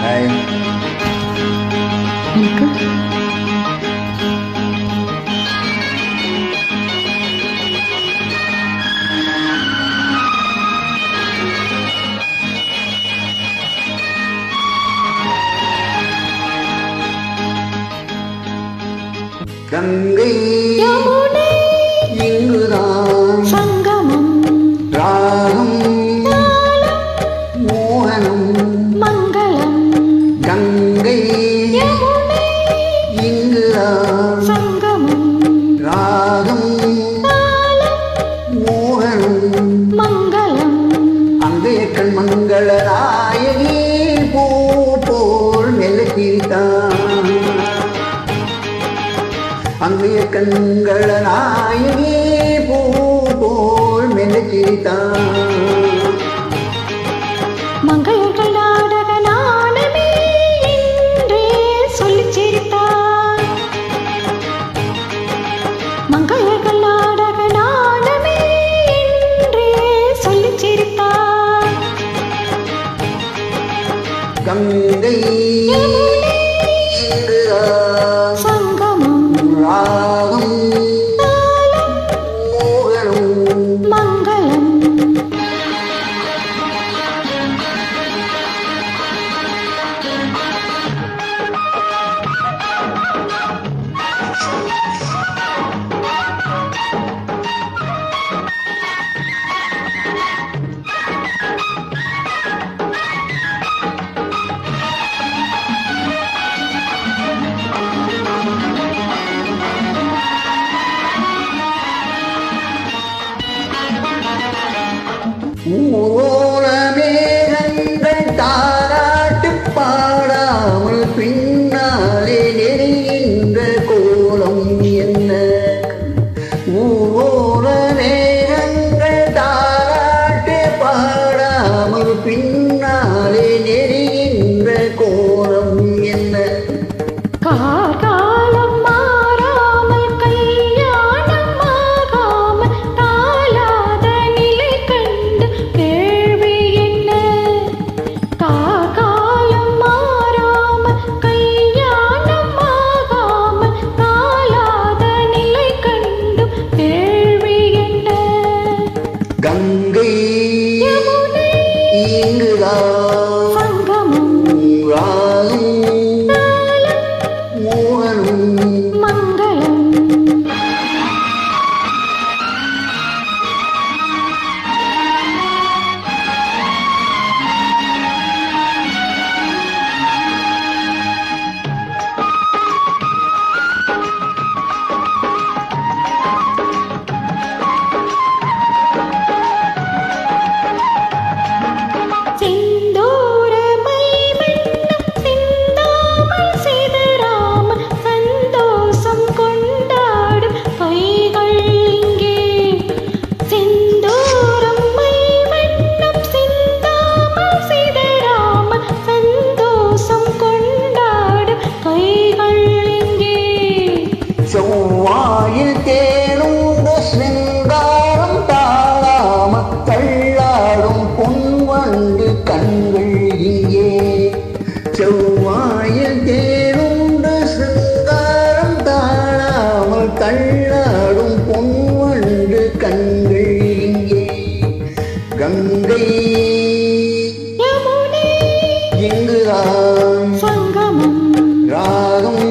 Hi. எனக்கு கங்கை யமுனை இங்குதான் சங்கமம் ராகம் மோகனம் மங்களம் கங்கை யமுனை இங்குதான் சங்கமம் ராகம் மோகனம் மங்களம் அங்கே கண் மங்கள நாயகி பூ போல் மெல்லத்திரித்தான் அங்கே கண்கள நாயகி பூ போல் மெல்லத்திரித்தான் மங்கையர்கள் நாடக நாடமே என்றே சொல்லிச் சிரித்தார். மங்கையர்கள் நாடக நாடமே என்றே சொல்லிச் சிரித்தார். கங்கை இங்குதான் சங்கமம் ராகம் மோகனம் மங்களம் ஊரோர மேகங்கள் தாராட்டு பாடாமல் பின்னாலே நெறிகின்ற கோலம் என்ன ஊரோர மேகங்கள் தாராட்டு பாடாமல் பின்னாலே நெறிகின்ற கோலம் என்ன காலம் மாறாமல் கல்யாணம் ஆகாமல் தாளாத நிலை கண்டு கேள்வி என்ன காலம் மாறாமல் கல்யாணம் ஆகாமல் தாளாத நிலை கண்டு கேள்வி என்ன கங்கை யமுனை இங்குதான் சங்கமம் ராகம் மோகனம் மங்களம் செந்தூரமை வண்ணம் சிந்தாமல் சிதறாமல் சந்தோஷம் கொண்டாடும் கைகள் இங்கே செந்தூரமை வண்ணம் சிந்தாமல் சிதறாமல் சந்தோஷம் கொண்டாடும் கைகள் இங்கே செவ்வாயில் தேனுண்ட சிங்காரம் தாழாம தள்ளாடும் பொன்வண்டு கண்கள் இங்கே செவ்வாயில் தேனுண்ட சிங்காரம் தாழாமல் தள்ளாடும் பொன்வண்டு கண்கள் இங்கே கங்கை யமுனை இங்குதான் சங்கமம் ராகம்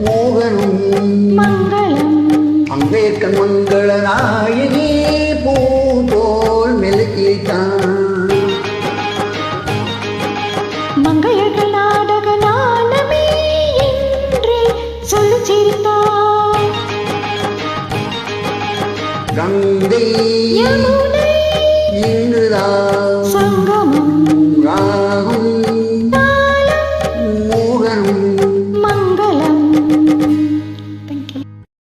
மோகனம் மங்களம் அம்பேத்கர் மங்கள நாயகி பூ போல் மெழுகித்தான் மங்கையர்கள் நாடக நாடமே என்று சொல்லிச் சிரித்தார். கங்கை யமுனை இங்குதான் சங்கமம் ராகம்